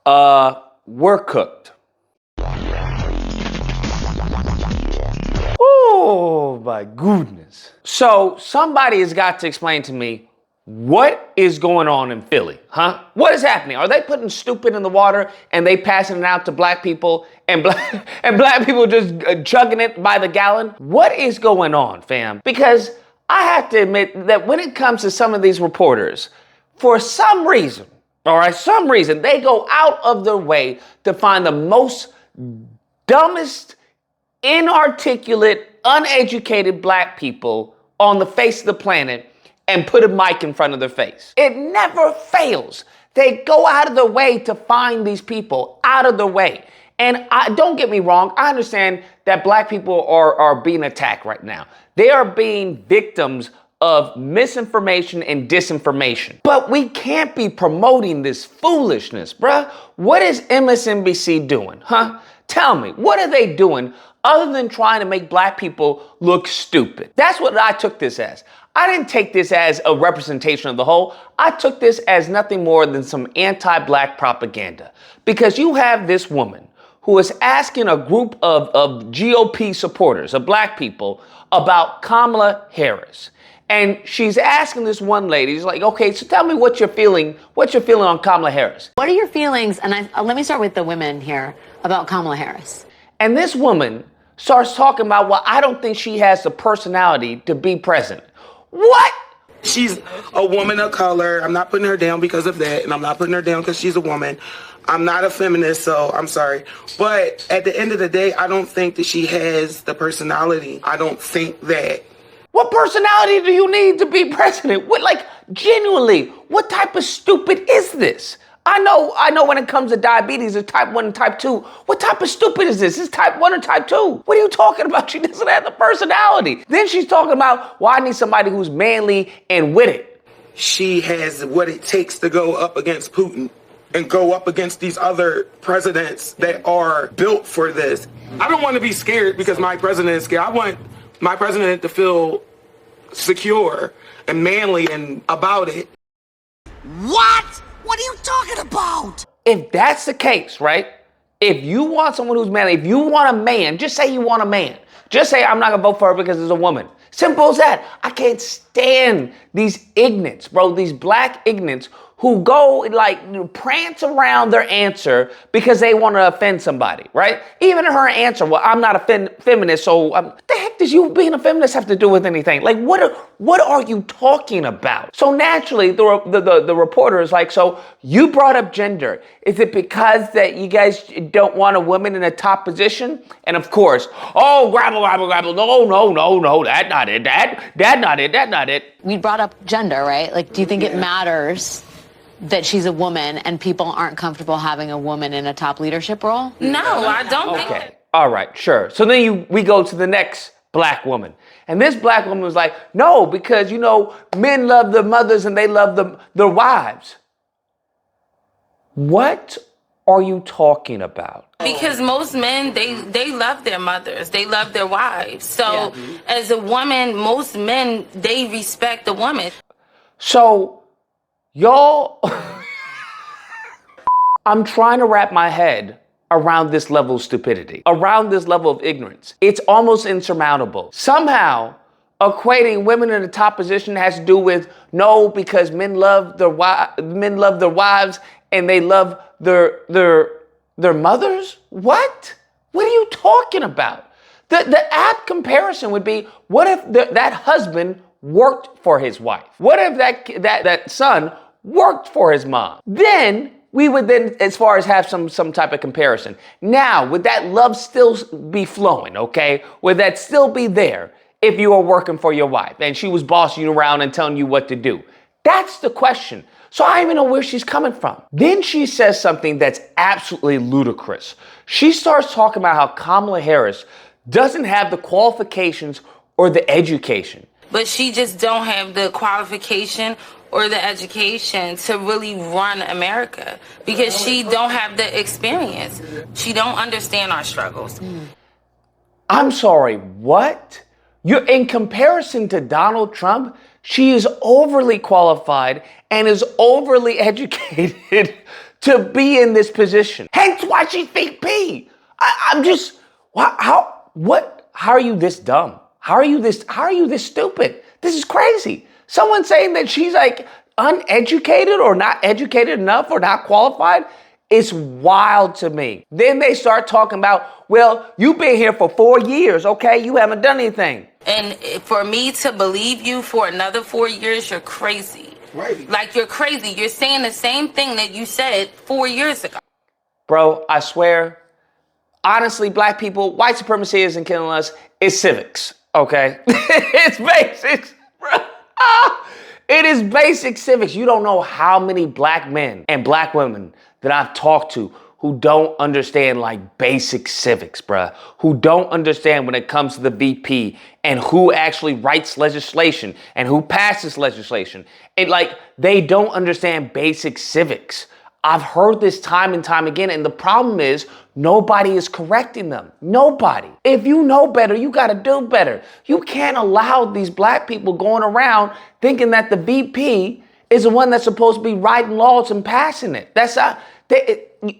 We're cooked. Oh my goodness. So somebody has got to explain to me what is going on in Philly, huh? What is happening? Are they putting stupid in the water and they passing it out to black people and black people just chugging it by the gallon? What is going on, fam? Because I have to admit that when it comes to some of these reporters, for some reason, they go out of their way to find the most dumbest, inarticulate, uneducated black people on the face of the planet and put a mic in front of their face. It never fails. They go out of their way to find these people, out of their way. And don't get me wrong, I understand that black people are being attacked right now. They are being victims of misinformation and disinformation. But we can't be promoting this foolishness, bruh. What is MSNBC doing, huh? Tell me, what are they doing other than trying to make black people look stupid? That's what I took this as. I didn't take this as a representation of the whole. I took this as nothing more than some anti-black propaganda. Because you have this woman who is asking a group of GOP supporters, of black people, about Kamala Harris. And she's asking this one lady, she's like, okay, so tell me what you're feeling on Kamala Harris. What are your feelings, and let me start with the women here, about Kamala Harris. And this woman starts talking about, well, I don't think she has the personality to be president. What? She's a woman of color. I'm not putting her down because of that, and I'm not putting her down because she's a woman. I'm not a feminist, so I'm sorry. But at the end of the day, I don't think that she has the personality. I don't think that. What personality do you need to be president? What, like, genuinely, what type of stupid is this? I know when it comes to diabetes, it's type 1 and type 2. What type of stupid is this? Is type 1 or type 2? What are you talking about? She doesn't have the personality. Then she's talking about, well, I need somebody who's manly and with it. She has what it takes to go up against Putin and go up against these other presidents that are built for this. I don't want to be scared because my president is scared. I want my president to feel secure and manly and about it. What? What are you talking about? If that's the case, right? If you want someone who's manly, if you want a man, just say you want a man. Just say I'm not gonna vote for her because it's a woman. Simple as that. I can't stand these ignorants, bro, these black ignorants who go like prance around their answer because they want to offend somebody, right? Even her answer, well, I'm not a feminist, so the heck does you being a feminist have to do with anything? Like, what are you talking about? So naturally, the reporter is like, so you brought up gender. Is it because that you guys don't want a woman in a top position? And of course, oh, grabble. No, that's not it. We brought up gender, right? Like, do you think it matters that she's a woman and people aren't comfortable having a woman in a top leadership role? No, I don't think. Okay, all right, sure. So then we go to the next black woman. And this black woman was like, no, because, men love their mothers and they love their wives. What are you talking about? Because most men, they love their mothers. They love their wives. So as a woman, most men, they respect the woman. So y'all, I'm trying to wrap my head around this level of stupidity, around this level of ignorance. It's almost insurmountable. Somehow, equating women in the top position has to do with no, because men love their wives and they love their mothers. What? What are you talking about? The apt comparison would be, what if that husband worked for his wife? What if that son worked for his mom? Then we would as far as have some type of comparison. Now, would that love still be flowing, okay? Would that still be there if you were working for your wife and she was bossing you around and telling you what to do? That's the question. So I don't even know where she's coming from. Then she says something that's absolutely ludicrous. She starts talking about how Kamala Harris doesn't have the qualifications or the education. But she just don't have the qualification or the education to really run America because she don't have the experience. She don't understand our struggles. I'm sorry, what? You're in comparison to Donald Trump, she is overly qualified and is overly educated to be in this position. Hence why she's VP. I'm just, how are you this dumb? How are you this stupid? This is crazy. Someone saying that she's like uneducated or not educated enough or not qualified, it's wild to me. Then they start talking about, well, you've been here for 4 years, okay? You haven't done anything. And for me to believe you for another 4 years, you're crazy. Right. Like, you're crazy. You're saying the same thing that you said 4 years ago. Bro, I swear, honestly, black people, white supremacy isn't killing us. It's civics, okay? It's basics, bro. It is basic civics. You don't know how many black men and black women that I've talked to who don't understand like basic civics, bruh. Who don't understand when it comes to the VP and who actually writes legislation and who passes legislation. They don't understand basic civics. I've heard this time and time again, and the problem is nobody is correcting them. Nobody. If you know better, you gotta do better. You can't allow these black people going around thinking that the VP is the one that's supposed to be writing laws and passing it. That's not,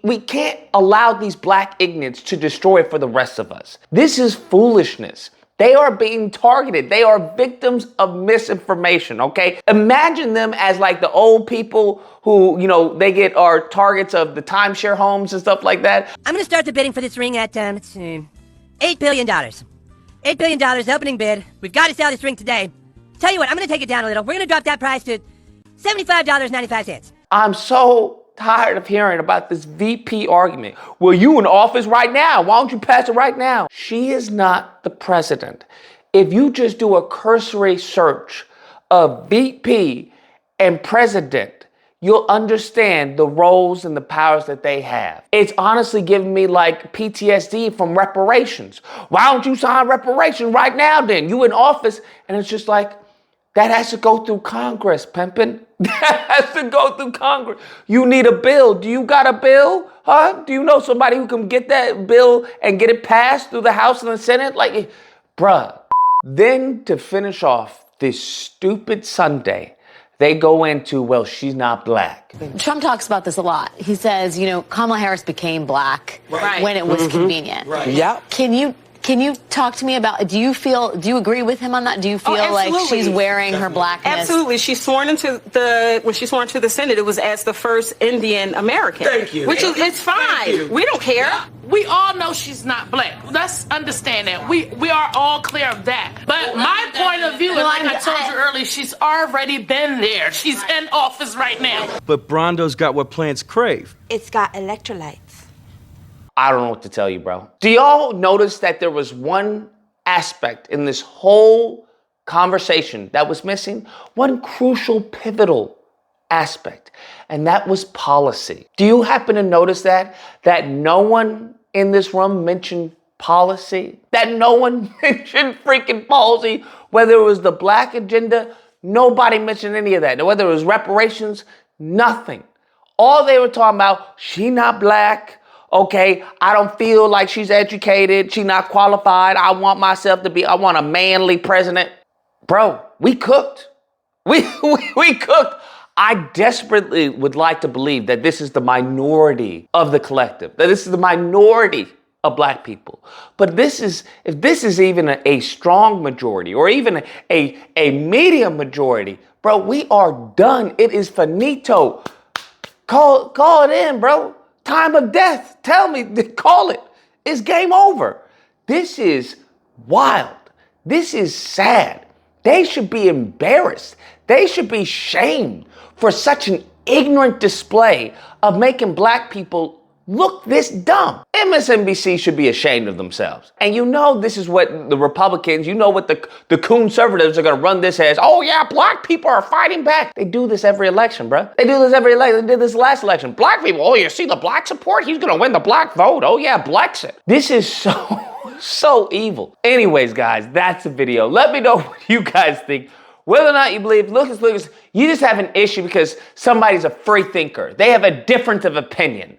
we can't allow these black ignorants to destroy it for the rest of us. This is foolishness. They are being targeted. They are victims of misinformation, okay? Imagine them as like the old people who, they are targets of the timeshare homes and stuff like that. I'm going to start the bidding for this ring at, $8 billion. $8 billion, opening bid. We've got to sell this ring today. Tell you what, I'm going to take it down a little. We're going to drop that price to $75.95. I'm so tired of hearing about this VP argument. Well, you in office right now. Why don't you pass it right now? She is not the president. If you just do a cursory search of VP and president, you'll understand the roles and the powers that they have. It's honestly giving me like PTSD from reparations. Why don't you sign reparations right now then? You in office, and it's just like, that has to go through Congress, pimpin'. That has to go through Congress. You need a bill. Do you got a bill? Huh? Do you know somebody who can get that bill and get it passed through the House and the Senate? Like, bruh. Then to finish off this stupid Sunday, they go into, well, she's not black. Trump talks about this a lot. He says, Kamala Harris became black when it was convenient. Right. Yeah. Can you talk to me about, do you agree with him on that? Do you feel like she's wearing her blackness? Absolutely. She's sworn when she swore into the Senate, it was as the first Indian American. Thank you. Which is, it's fine. We don't care. We all know she's not black. Let's understand that. We are all clear of that. But my point of view is, like I told you earlier, she's already been there. She's in office right now. But Brondo's got what plants crave. It's got electrolytes. I don't know what to tell you, bro. Do y'all notice that there was one aspect in this whole conversation that was missing? One crucial, pivotal aspect, and that was policy. Do you happen to notice that no one in this room mentioned policy? That no one mentioned freaking policy, whether it was the black agenda, nobody mentioned any of that. Whether it was reparations, nothing. All they were talking about, she not black. Okay, I don't feel like she's educated. She's not qualified. I want a manly president. Bro, we cooked. We cooked. I desperately would like to believe that this is the minority of the collective, that this is the minority of black people. But if this is even a strong majority or even a medium majority, bro, we are done. It is finito. Call it in, bro. Time of death. Tell me, call it. It's game over. This is wild. This is sad. They should be embarrassed. They should be shamed for such an ignorant display of making black people look this dumb. MSNBC should be ashamed of themselves. And this is what the Republicans, what the conservatives are going to run this as. Oh yeah, black people are fighting back. They do this every election, bro. They do this every election. They did this last election. Black people, oh, you see the black support? He's going to win the black vote. Oh yeah, Blexit. This is so evil. Anyways, guys, that's the video. Let me know what you guys think. Whether or not you believe, Lucas, you just have an issue because somebody's a free thinker. They have a difference of opinion.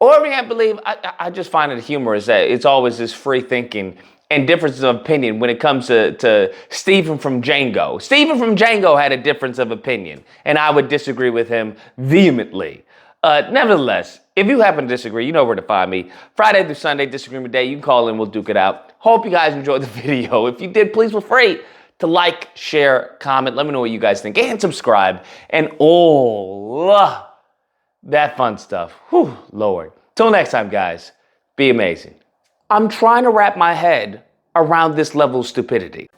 Or if you can't believe, I just find it humorous that it's always this free thinking and differences of opinion when it comes to Stephen from Django. Stephen from Django had a difference of opinion, and I would disagree with him vehemently. Nevertheless, if you happen to disagree, you know where to find me. Friday through Sunday, Disagreement Day. You can call in, we'll duke it out. Hope you guys enjoyed the video. If you did, please feel free to like, share, comment. Let me know what you guys think. And subscribe. And all that fun stuff. Whew, Lord. Till next time, guys, be amazing. I'm trying to wrap my head around this level of stupidity.